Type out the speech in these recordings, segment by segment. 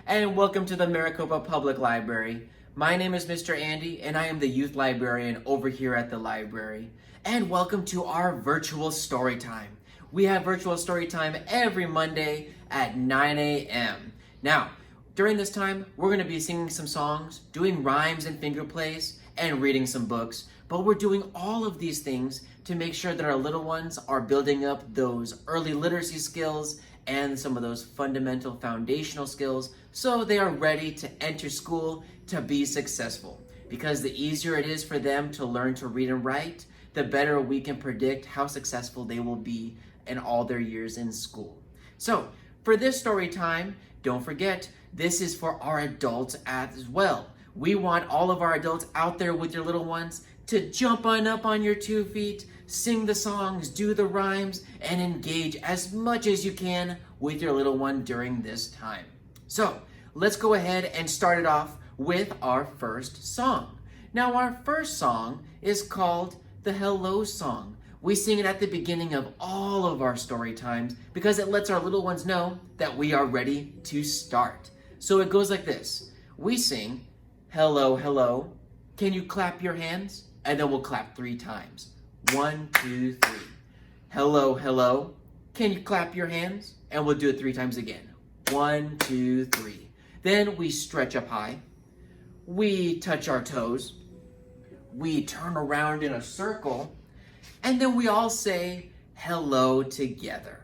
and welcome to the Maricopa Public Library. My name is Mr. Andy, and I am the youth librarian over here at the library. And welcome to our virtual story time. We have virtual story time every Monday at 9 a.m. Now, during this time, we're going to be singing some songs, doing rhymes and finger plays, and reading some books. But we're doing all of these things to make sure that our little ones are building up those early literacy skills and some of those fundamental foundational skills so they are ready to enter school to be successful. Because the easier it is for them to learn to read and write, the better we can predict how successful they will be in all their years in school. So, for this story time, don't forget, this is for our adults as well. We want all of our adults out there with your little ones to jump on up on your 2 feet, sing the songs, do the rhymes, and engage as much as you can with your little one during this time. So, let's go ahead and start it off with our first song. Now, our first song is called the Hello Song. We sing it at the beginning of all of our story times because it lets our little ones know that we are ready to start. So it goes like this. We sing, hello, hello. Can you clap your hands? And then we'll clap 3 times. 1, 2, 3. Hello, hello. Can you clap your hands? And we'll do it 3 times again. 1, 2, 3. Then we stretch up high. We touch our toes. We turn around in a circle. And then we all say hello together.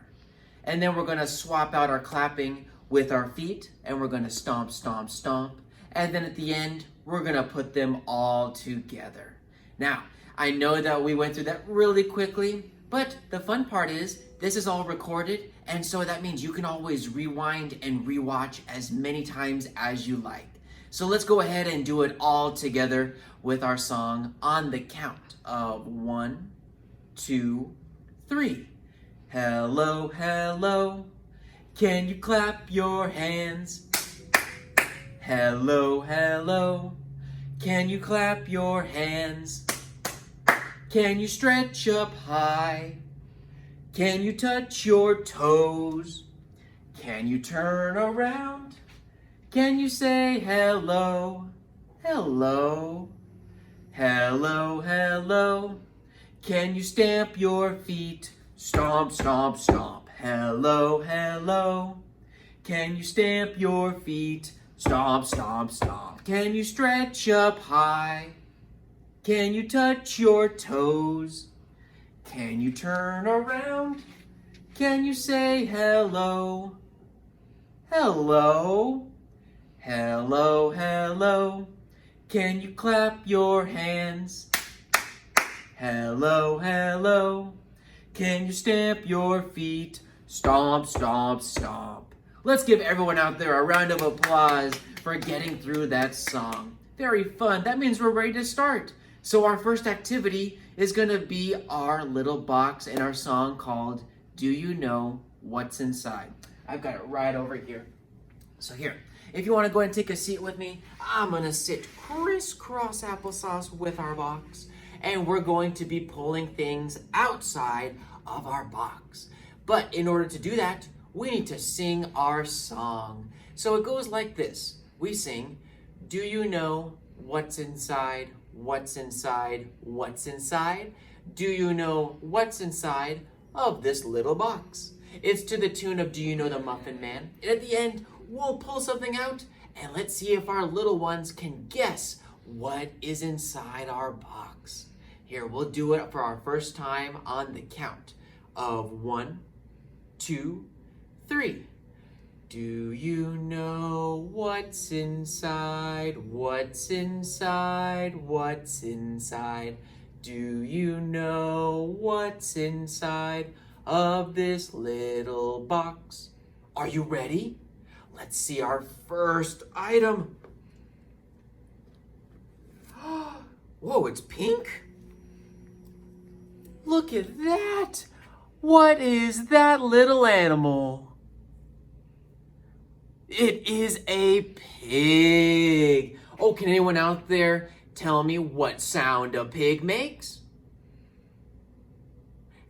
And then we're going to swap out our clapping with our feet. And we're going to stomp, stomp, stomp. And then at the end, we're going to put them all together. Now, I know that we went through that really quickly, but the fun part is this is all recorded, and so that means you can always rewind and rewatch as many times as you like. So let's go ahead and do it all together with our song on the count of 1, 2, 3. Hello, hello. Can you clap your hands? Hello, hello. Can you clap your hands? Can you stretch up high? Can you touch your toes? Can you turn around? Can you say hello? Hello. Hello, hello. Can you stamp your feet? Stomp, stomp, stomp. Hello, hello. Can you stamp your feet? Stomp, stomp, stomp. Can you stretch up high? Can you touch your toes? Can you turn around? Can you say hello? Hello? Hello, hello. Can you clap your hands? Hello, hello. Can you stamp your feet? Stomp, stomp, stomp. Let's give everyone out there a round of applause for getting through that song. Very fun. That means we're ready to start. So our first activity is going to be our little box in our song called Do You Know What's Inside? I've got it right over here. So here, if you want to go ahead and take a seat with me, I'm going to sit crisscross applesauce with our box, and we're going to be pulling things outside of our box. But in order to do that, we need to sing our song. So it goes like this. We sing, do you know what's inside? What's inside? What's inside? Do you know what's inside of this little box? It's to the tune of Do You Know the Muffin Man? And at the end, we'll pull something out and let's see if our little ones can guess what is inside our box. Here, we'll do it for our first time on the count of 1, 2, 3. Do you know what's inside? What's inside? What's inside? Do you know what's inside of this little box? Are you ready? Let's see our first item. Whoa, it's pink? Look at that! What is that little animal? It is a pig. Oh, can anyone out there tell me what sound a pig makes?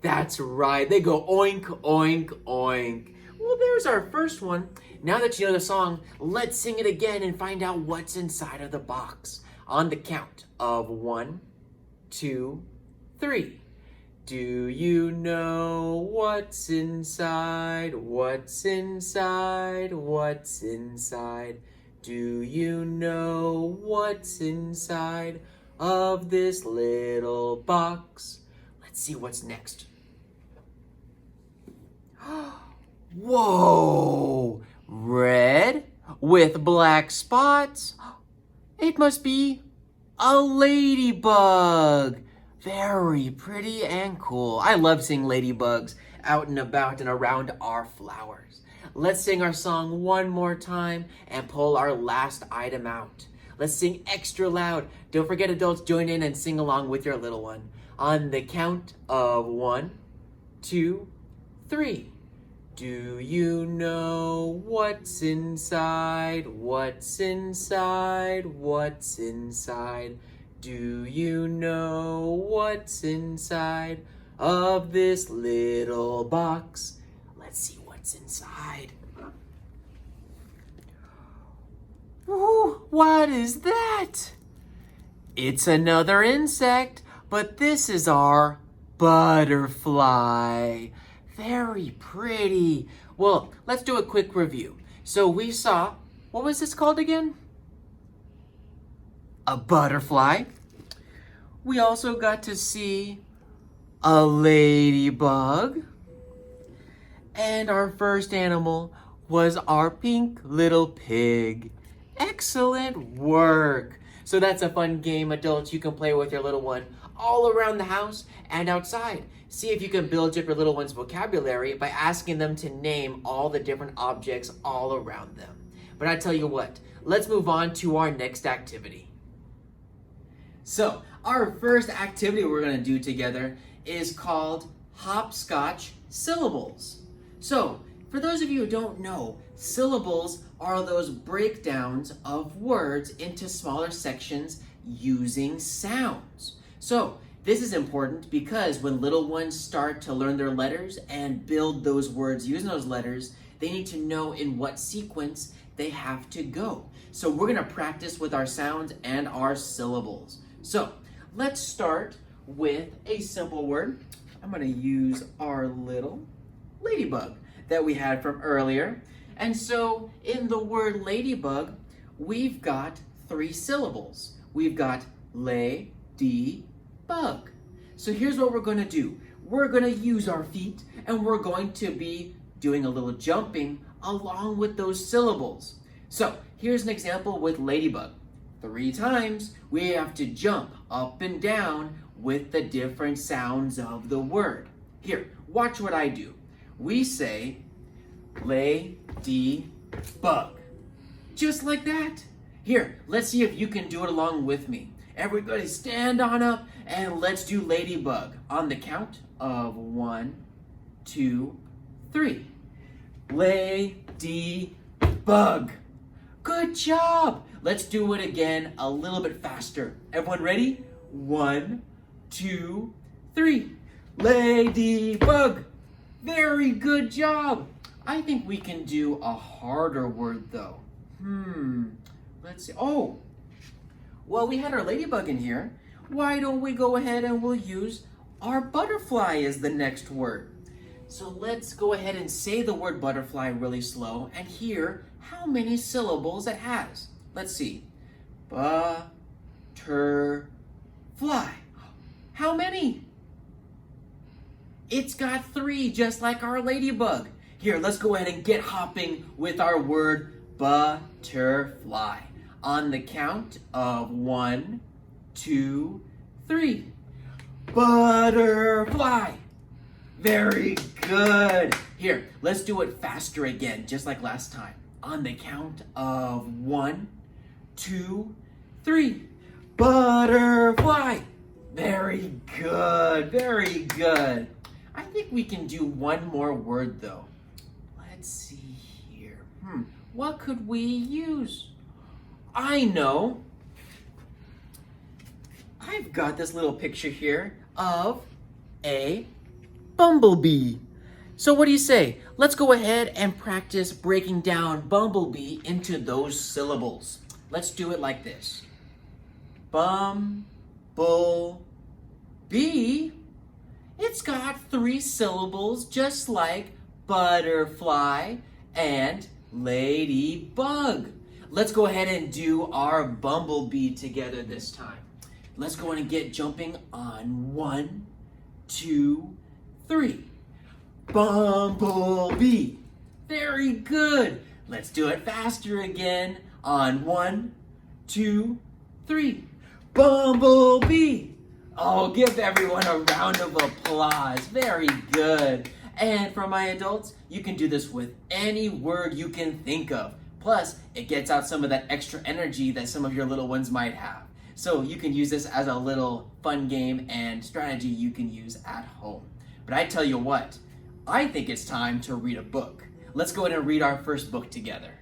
That's right. They go oink, oink, oink. well, there's our first one. Now that you know the song, let's sing it again and find out what's inside of the box. On the count of 1, 2, 3. Do you know what's inside? What's inside? What's inside? Do you know what's inside of this little box? Let's see what's next. Whoa! Red with black spots? It must be a ladybug. Very pretty and cool. I love seeing ladybugs out and about and around our flowers. Let's sing our song one more time and pull our last item out. Let's sing extra loud. Don't forget, adults, join in and sing along with your little one. On the count of 1, 2, 3. Do you know what's inside? What's inside? What's inside? Do you know what's inside of this little box? Let's see what's inside. Ooh, what is that? It's another insect, but this is our butterfly. Very pretty. Well, let's do a quick review. So we saw, what was this called again? A butterfly. We also got to see a ladybug. And our first animal was our pink little pig. Excellent work. So that's a fun game, adults, you can play with your little one all around the house and outside. See if you can build up your little one's vocabulary by asking them to name all the different objects all around them. But I tell you what, let's move on to our next activity. So, our first activity we're going to do together is called Hopscotch syllables. So, for those of you who don't know, syllables are those breakdowns of words into smaller sections using sounds. So, this is important because when little ones start to learn their letters and build those words using those letters, they need to know in what sequence they have to go. So we're going to practice with our sounds and our syllables. So let's start with a simple word. I'm going to use our little ladybug that we had from earlier. And so in the word ladybug, we've got 3 syllables. We've got lay, D, bug. So here's what we're going to do. We're going to use our feet and we're going to be doing a little jumping along with those syllables. So here's an example with ladybug. 3 times we have to jump up and down with the different sounds of the word. Here, watch what I do. We say lay-de-bug. Just like that. Here, let's see if you can do it along with me. Everybody stand on up and let's do ladybug on the count of 1, 2, 3. Lay-de-bug. Good job. Let's do it again a little bit faster. Everyone ready? 1, 2, 3. Ladybug. Very good job. I think we can do a harder word though. Let's see. Oh, well, we had our ladybug in here. Why don't we go ahead and we'll use our butterfly as the next word. So let's go ahead and say the word butterfly really slow and hear how many syllables it has. Let's see. Butterfly. How many? It's got 3, just like our ladybug. Here, let's go ahead and get hopping with our word butterfly. On the count of 1, 2, 3. Butterfly. Very good. Here, let's do it faster again, just like last time. On the count of 1, 2, 3. Butterfly. Very good. Very good. I think we can do one more word though. Let's see here. What could we use? I know. I've got this little picture here of a bumblebee. So what do you say? Let's go ahead and practice breaking down bumblebee into those syllables. Let's do it like this. Bumblebee. It's got 3 syllables just like butterfly and ladybug. Let's go ahead and do our bumblebee together this time. Let's go ahead and get jumping on 1, 2, 3. Bumblebee. Very good. Let's do it faster again on 1, 2, 3. Bumblebee. Oh, give everyone a round of applause. Very good. And for my adults, you can do this with any word you can think of. Plus, it gets out some of that extra energy that some of your little ones might have. So you can use this as a little fun game and strategy you can use at home. But I tell you what, I think it's time to read a book. Let's go ahead and read our first book together.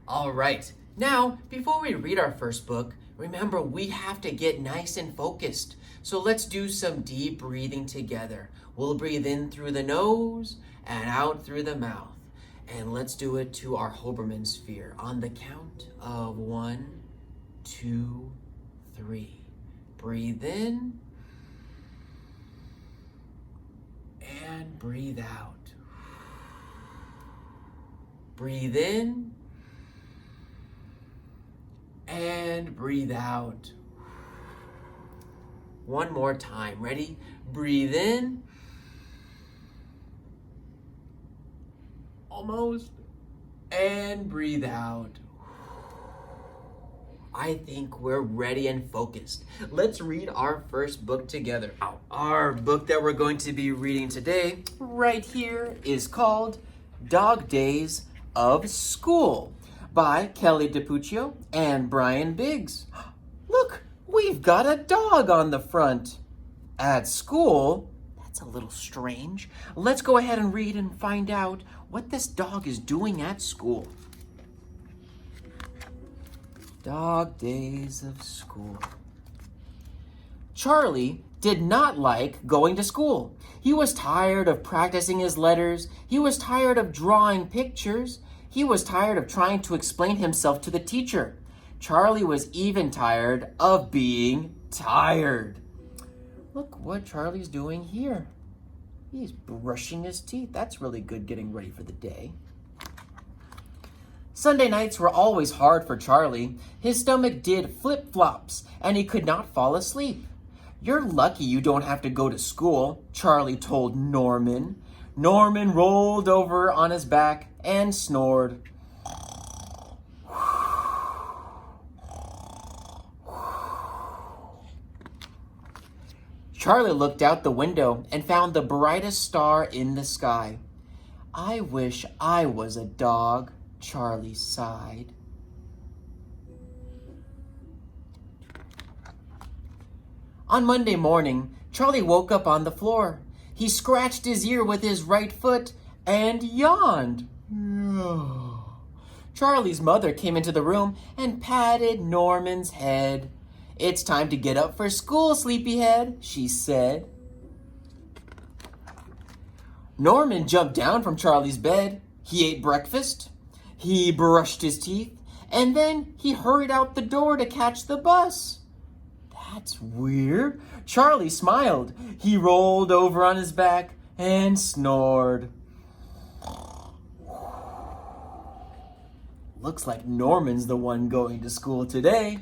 All right. Now, before we read our first book, remember we have to get nice and focused. So let's do some deep breathing together. We'll breathe in through the nose and out through the mouth. And let's do it to our Hoberman sphere on the count of 1, 2, 3. Breathe in and breathe out. Breathe in and breathe out. One more time. Ready? Breathe in. Almost. And breathe out. I think we're ready and focused. Let's read our first book together. Our book that we're going to be reading today, right here, is called Dog Days of School by Kelly DiPuccio and Brian Biggs. Look, we've got a dog on the front. At school? That's a little strange. Let's go ahead and read and find out what this dog is doing at school. Dog Days of School. Charlie did not like going to school. He was tired of practicing his letters. He was tired of drawing pictures. He was tired of trying to explain himself to the teacher. Charlie was even tired of being tired. Look what Charlie's doing here. He's brushing his teeth. That's really good getting ready for the day. Sunday nights were always hard for Charlie. His stomach did flip-flops, and he could not fall asleep. You're lucky you don't have to go to school, Charlie told Norman. Norman rolled over on his back and snored. Charlie looked out the window and found the brightest star in the sky. I wish I was a dog, Charlie sighed. On Monday morning, Charlie woke up on the floor. He scratched his ear with his right foot and yawned. Charlie's mother came into the room and patted Norman's head. It's time to get up for school, sleepyhead, she said. Norman jumped down from Charlie's bed. He ate breakfast. He brushed his teeth. And then he hurried out the door to catch the bus. That's weird. Charlie smiled. He rolled over on his back and snored. Looks like Norman's the one going to school today.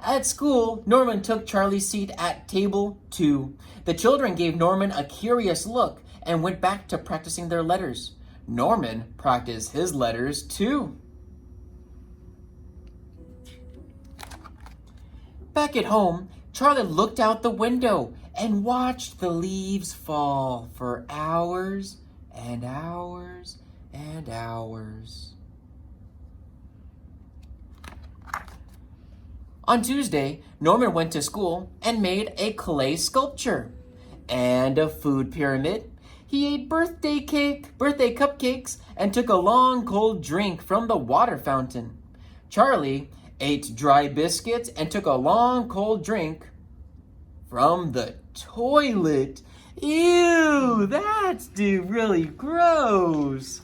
At school, Norman took Charlie's seat at table 2. The children gave Norman a curious look and went back to practicing their letters. Norman practiced his letters too. Back at home, Charlie looked out the window and watched the leaves fall for hours and hours and hours. On Tuesday, Norman went to school and made a clay sculpture and a food pyramid. He ate birthday cupcakes, and took a long cold drink from the water fountain. Charlie ate dry biscuits and took a long cold drink from the toilet. Ew, that's really gross.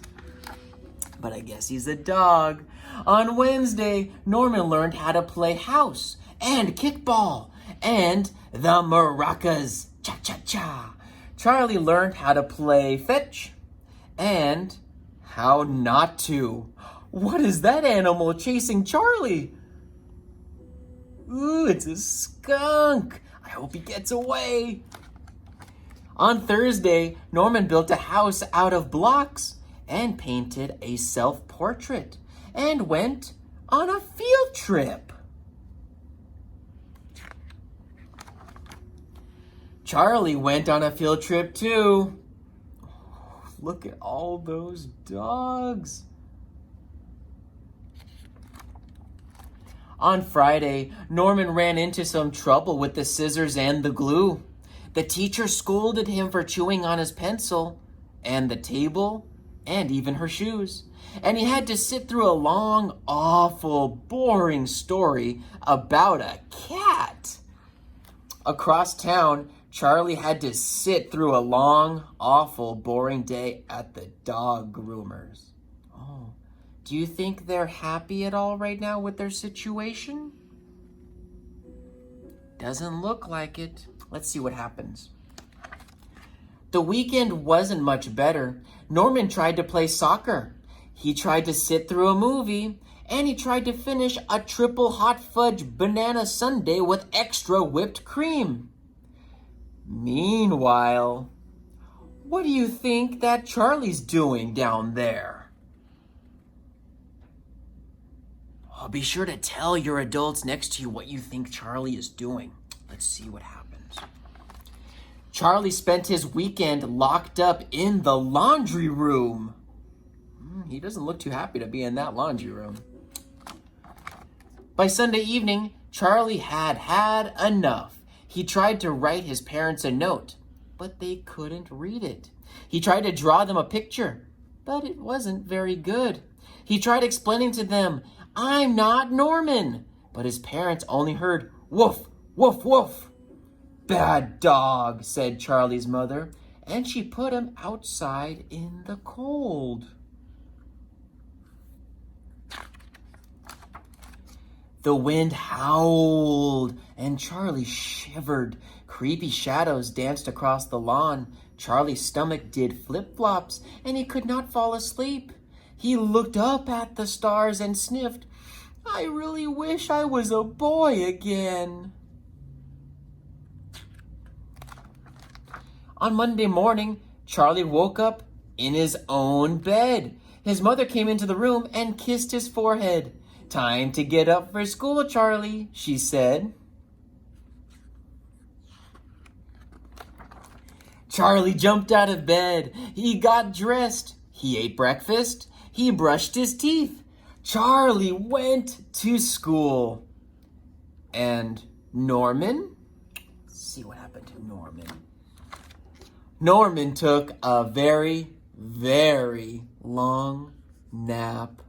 But I guess he's a dog. On Wednesday, Norman learned how to play house and kickball and the maracas. Cha-cha-cha. Charlie learned how to play fetch and how not to. What is that animal chasing Charlie? Ooh, it's a skunk. I hope he gets away. On Thursday, Norman built a house out of blocks and painted a self-portrait and went on a field trip. Charlie went on a field trip too. Oh, look at all those dogs. On Friday, Norman ran into some trouble with the scissors and the glue. The teacher scolded him for chewing on his pencil and the table and even her shoes. And he had to sit through a long, awful, boring story about a cat. Across town, Charlie had to sit through a long, awful, boring day at the dog groomers. Oh, do you think they're happy at all right now with their situation? Doesn't look like it. Let's see what happens. The weekend wasn't much better. Norman tried to play soccer. He tried to sit through a movie, and he tried to finish a triple hot fudge banana sundae with extra whipped cream. Meanwhile, what do you think that Charlie's doing down there? Oh, be sure to tell your adults next to you what you think Charlie is doing. Let's see what happens. Charlie spent his weekend locked up in the laundry room. He doesn't look too happy to be in that laundry room. By Sunday evening, Charlie had had enough. He tried to write his parents a note, but they couldn't read it. He tried to draw them a picture, but it wasn't very good. He tried explaining to them, "I'm not Norman," but his parents only heard, "Woof, woof, woof." "Bad dog," said Charlie's mother, and she put him outside in the cold. The wind howled, and Charlie shivered. Creepy shadows danced across the lawn. Charlie's stomach did flip-flops, and he could not fall asleep. He looked up at the stars and sniffed, "I really wish I was a boy again." On Monday morning, Charlie woke up in his own bed. His mother came into the room and kissed his forehead. "Time to get up for school, Charlie," she said. Charlie jumped out of bed. He got dressed. He ate breakfast. He brushed his teeth. Charlie went to school. And Norman? Let's see what happened to Norman. Norman took a very, very long nap.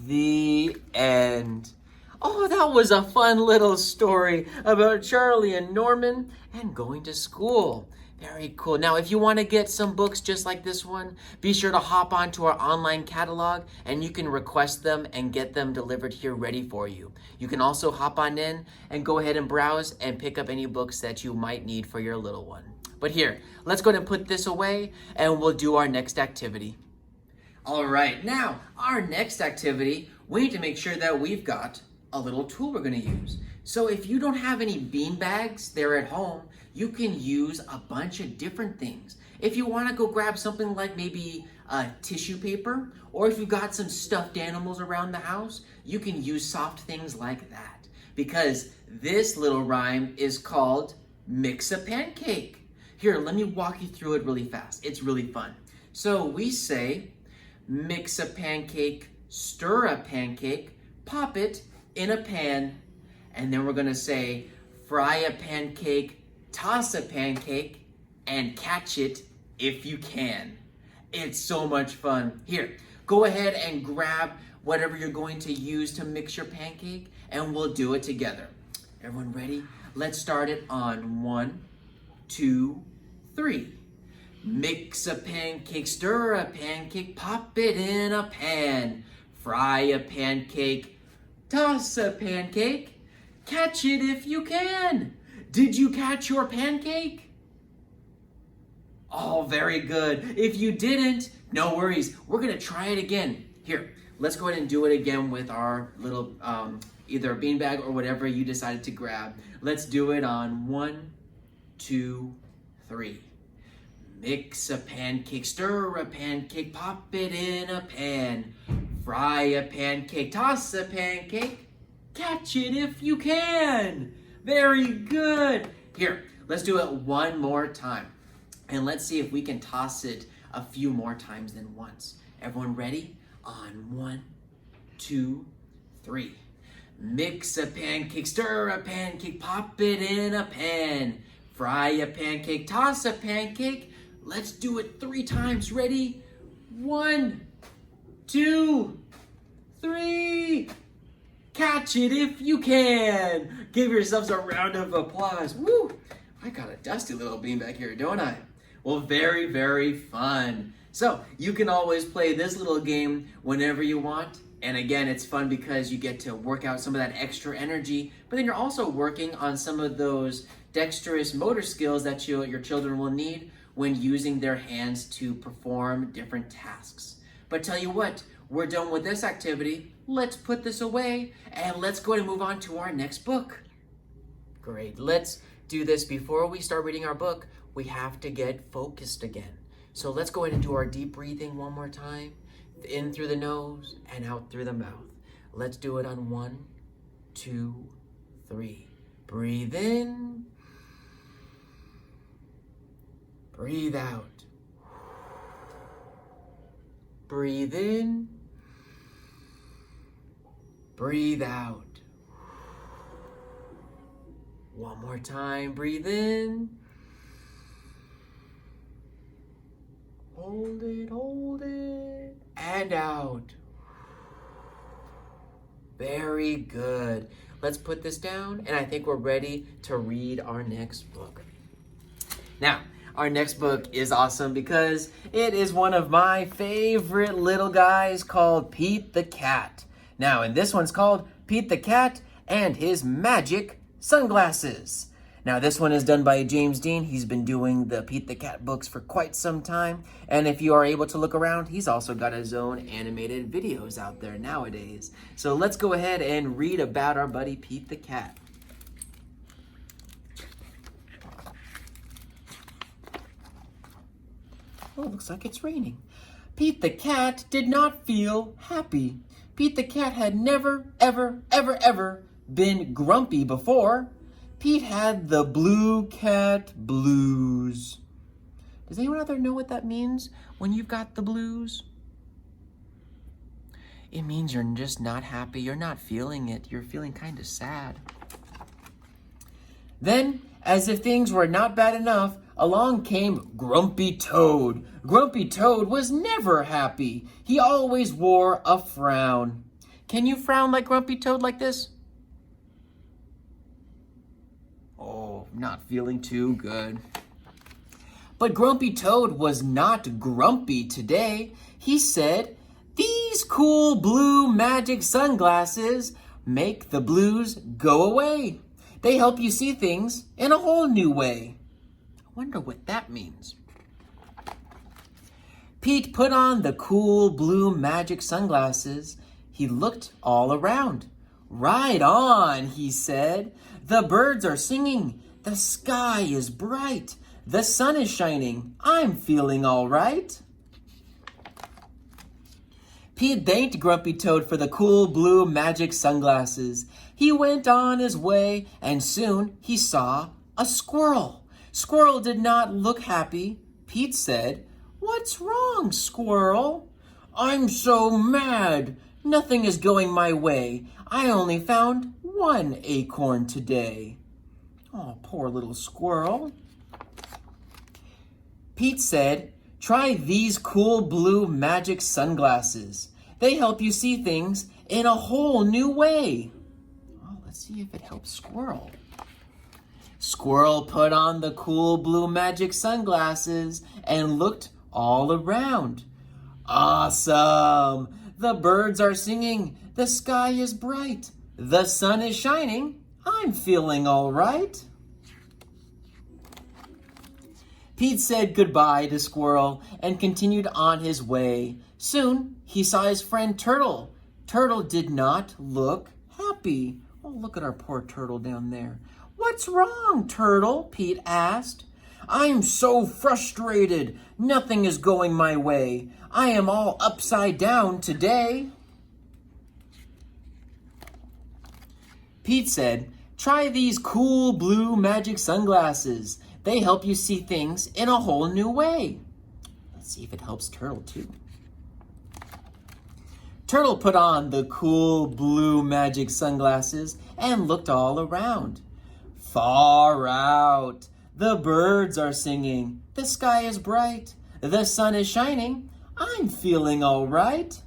The end. Oh, that was a fun little story about Charlie and Norman and going to school. Very cool. Now, if you want to get some books just like this one, be sure to hop onto our online catalog and you can request them and get them delivered here ready for you. You can also hop on in and go ahead and browse and pick up any books that you might need for your little one. But here, let's go ahead and put this away and we'll do our next activity. All right, now our next activity, we need to make sure that we've got a little tool we're going to use. So if you don't have any bean bags there at home, you can use a bunch of different things. If you want to go grab something like maybe tissue paper, or if you've got some stuffed animals around the house, you can use soft things like that. Because this little rhyme is called Mix a Pancake. Here, let me walk you through it really fast. It's really fun. So we say, mix a pancake, stir a pancake, pop it in a pan, and then we're gonna say, fry a pancake, toss a pancake, and catch it if you can. It's so much fun. Here, go ahead and grab whatever you're going to use to mix your pancake, and we'll do it together. Everyone ready? Let's start it on 1, 2, 3. Mix a pancake, stir a pancake, pop it in a pan. Fry a pancake, toss a pancake, catch it if you can. Did you catch your pancake? Oh, very good. If you didn't, no worries. We're gonna try it again. Here, let's go ahead and do it again with our little, either beanbag or whatever you decided to grab. Let's do it on 1, 2, 3. Mix a pancake, stir a pancake, pop it in a pan. Fry a pancake, toss a pancake, catch it if you can. Very good. Here, let's do it one more time. And let's see if we can toss it a few more times than once. Everyone ready? On 1, 2, 3. Mix a pancake, stir a pancake, pop it in a pan. Fry a pancake, toss a pancake. Let's do it 3 times. Ready? 1, 2, 3. Catch it if you can. Give yourselves a round of applause. Woo! I got a dusty little beanbag here, don't I? Well, very, very fun. So you can always play this little game whenever you want. And again, it's fun because you get to work out some of that extra energy, but then you're also working on some of those dexterous motor skills that your children will need when using their hands to perform different tasks. But tell you what, we're done with this activity. Let's put this away and let's go ahead and move on to our next book. Great, let's do this. Before we start reading our book, we have to get focused again. So let's go ahead and do our deep breathing one more time. In through the nose and out through the mouth. Let's do it on 1, 2, 3. Breathe in. Breathe out. Breathe in. Breathe out. One more time. Breathe in. Hold it, and out. Very good. Let's put this down, and I think we're ready to read our next book. Now, our next book is awesome because it is one of my favorite little guys called Pete the Cat. Now, and this one's called Pete the Cat and His Magic Sunglasses. Now, this one is done by James Dean. He's been doing the Pete the Cat books for quite some time. And if you are able to look around, he's also got his own animated videos out there nowadays. So let's go ahead and read about our buddy Pete the Cat. Oh, looks like it's raining. Pete the Cat did not feel happy. Pete the Cat had never, ever been grumpy before. Pete had the blue cat blues. Does anyone out there know what that means when you've got the blues? It means you're just not happy. You're not feeling it. You're feeling kind of sad. Then, as if things were not bad enough, along came Grumpy Toad. Grumpy Toad was never happy. He always wore a frown. Can you frown like Grumpy Toad like this? Oh, not feeling too good. But Grumpy Toad was not grumpy today. He said, "These cool blue magic sunglasses make the blues go away. They help you see things in a whole new way." I wonder what that means. Pete put on the cool blue magic sunglasses. He looked all around. "Right on," he said. "The birds are singing. The sky is bright. The sun is shining. I'm feeling all right." Pete thanked Grumpy Toad for the cool blue magic sunglasses. He went on his way, and soon he saw a squirrel. Squirrel did not look happy. Pete said, "What's wrong, Squirrel?" "I'm so mad. Nothing is going my way. I only found one acorn today." Oh, poor little squirrel. Pete said, "Try these cool blue magic sunglasses. They help you see things in a whole new way. Oh, let's see if it helps Squirrel. Squirrel put on the cool blue magic sunglasses and looked all around. Awesome! The birds are singing. The sky is bright. The sun is shining. I'm feeling all right. Pete said goodbye to Squirrel and continued on his way. Soon, he saw his friend Turtle. Turtle did not look happy. Oh, look at our poor Turtle down there. What's wrong, Turtle? Pete asked. I'm so frustrated. Nothing is going my way. I am all upside down today. Pete said, try these cool blue magic sunglasses. They help you see things in a whole new way. Let's see if it helps Turtle too. Turtle put on the cool blue magic sunglasses and looked all around. Far out, the birds are singing. The sky is bright. The sun is shining. I'm feeling all right.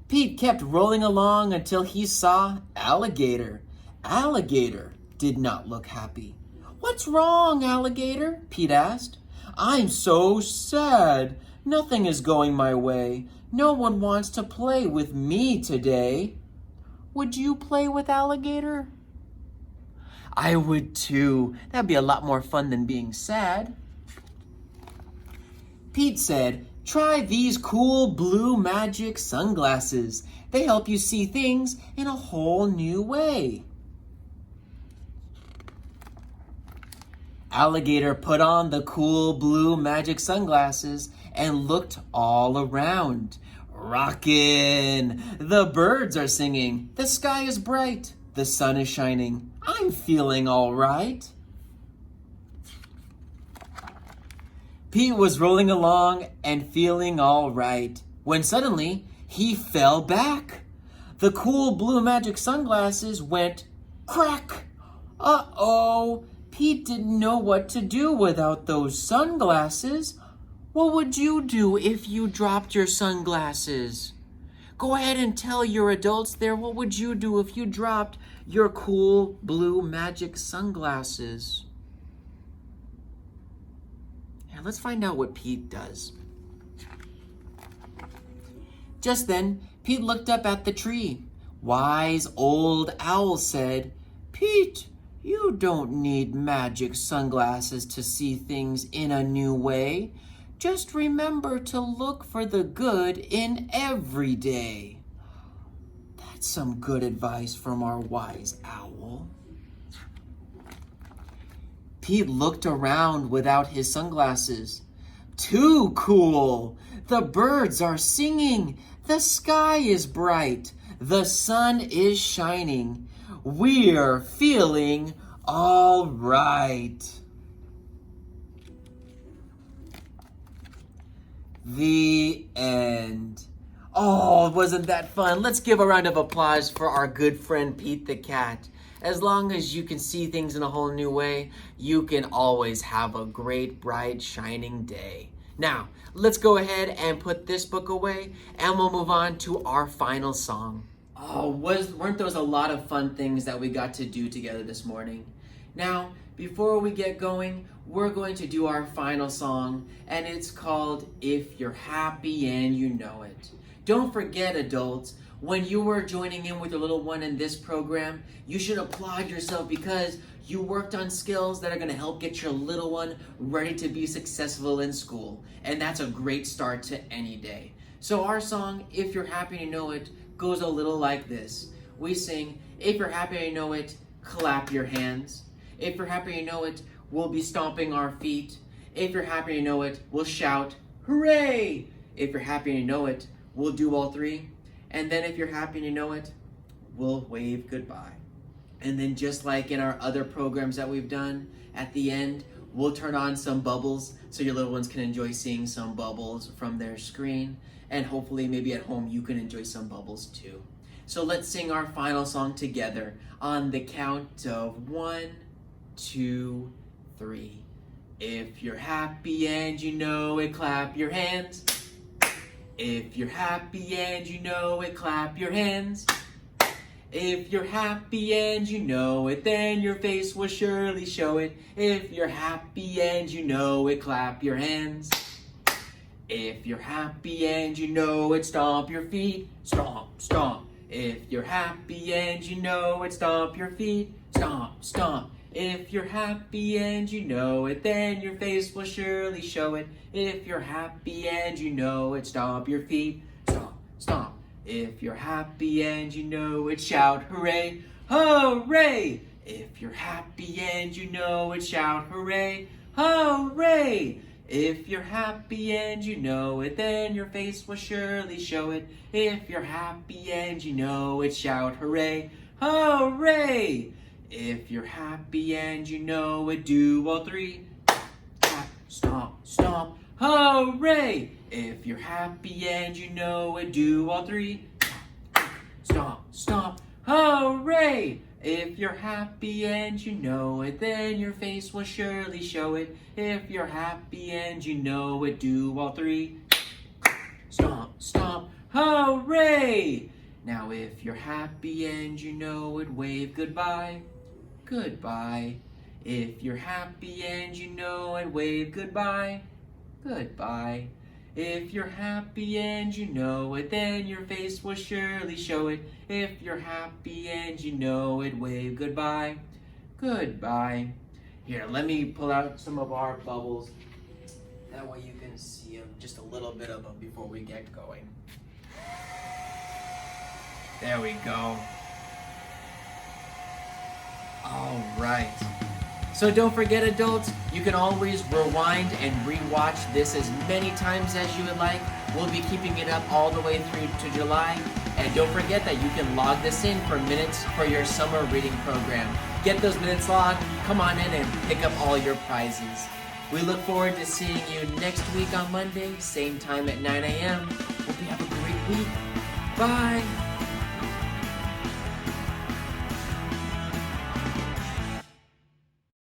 Pete kept rolling along until he saw Alligator. Alligator did not look happy. What's wrong, Alligator? Pete asked. I'm so sad. Nothing is going my way. No one wants to play with me today. Would you play with Alligator? I would too. That'd be a lot more fun than being sad. Pete said, try these cool blue magic sunglasses. They help you see things in a whole new way. Alligator put on the cool blue magic sunglasses and looked all around. Rockin'! The birds are singing. The sky is bright. The sun is shining. I'm feeling all right. Pete was rolling along and feeling all right when suddenly he fell back. The cool blue magic sunglasses went crack. Uh-oh, Pete didn't know what to do without those sunglasses. What would you do if you dropped your sunglasses? Go ahead and tell your adults there, what would you do if you dropped your cool blue magic sunglasses? Yeah, let's find out what Pete does. Just then, Pete looked up at the tree. Wise old owl said, Pete, you don't need magic sunglasses to see things in a new way. Just remember to look for the good in every day. That's some good advice from our wise owl. Pete looked around without his sunglasses. Too cool! The birds are singing. The sky is bright. The sun is shining. We're feeling all right. The end. Oh, wasn't that fun? Let's give a round of applause for our good friend Pete the cat. As long as you can see things in a whole new way, you can always have a great, bright, shining day. Now, let's go ahead and put this book away, and we'll move on to our final song. Oh, weren't those a lot of fun things that we got to do together this morning? Now, before we get going, we're going to do our final song, and it's called If You're Happy and You Know It. Don't forget, adults, when you are joining in with your little one in this program, you should applaud yourself because you worked on skills that are going to help get your little one ready to be successful in school. And that's a great start to any day. So our song, If You're Happy and You Know It, goes a little like this. We sing, if you're happy and you know it, clap your hands. If you're happy and you know it, we'll be stomping our feet. If you're happy and you know it, we'll shout, hooray! If you're happy and you know it, we'll do all three. And then if you're happy and you know it, we'll wave goodbye. And then just like in our other programs that we've done, at the end, we'll turn on some bubbles so your little ones can enjoy seeing some bubbles from their screen. And hopefully maybe at home you can enjoy some bubbles too. So let's sing our final song together on the count of 1, 2, 3. If you're happy and you know it, clap your hands. If you're happy and you know it, clap your hands. If you're happy and you know it, then your face will surely show it. If you're happy and you know it, clap your hands. If you're happy and you know it, stomp your feet. Stomp, stomp. If you're happy and you know it, stomp your feet. Stomp, stomp. If you're happy and you know it, then your face will surely show it. If you're happy and you know it, stomp your feet. Stomp, stomp. If you're happy and you know it, shout hooray, hooray! If you're happy and you know it, shout hooray, hooray! If you're happy and you know it, then your face will surely show it. If you're happy and you know it, shout hooray, hooray! If you're happy and you know it, do all three. Tap, stomp, stomp, hooray! If you're happy and you know it, do all three. Stomp, stomp, hooray! If you're happy and you know it, then your face will surely show it. If you're happy and you know it, do all three. Stomp, stomp, hooray! Now if you're happy and you know it, wave goodbye. Goodbye. If you're happy and you know it, wave goodbye. Goodbye. If you're happy and you know it, then your face will surely show it. If you're happy and you know it, wave goodbye. Goodbye. Here, let me pull out some of our bubbles. That way you can see them, just a little bit of them before we get going. There we go. All right. So don't forget, adults, you can always rewind and rewatch this as many times as you would like. We'll be keeping it up all the way through to July. And don't forget that you can log this in for minutes for your summer reading program. Get those minutes logged, come on in and pick up all your prizes. We look forward to seeing you next week on Monday, same time at 9 a.m. Hope you have a great week. Bye.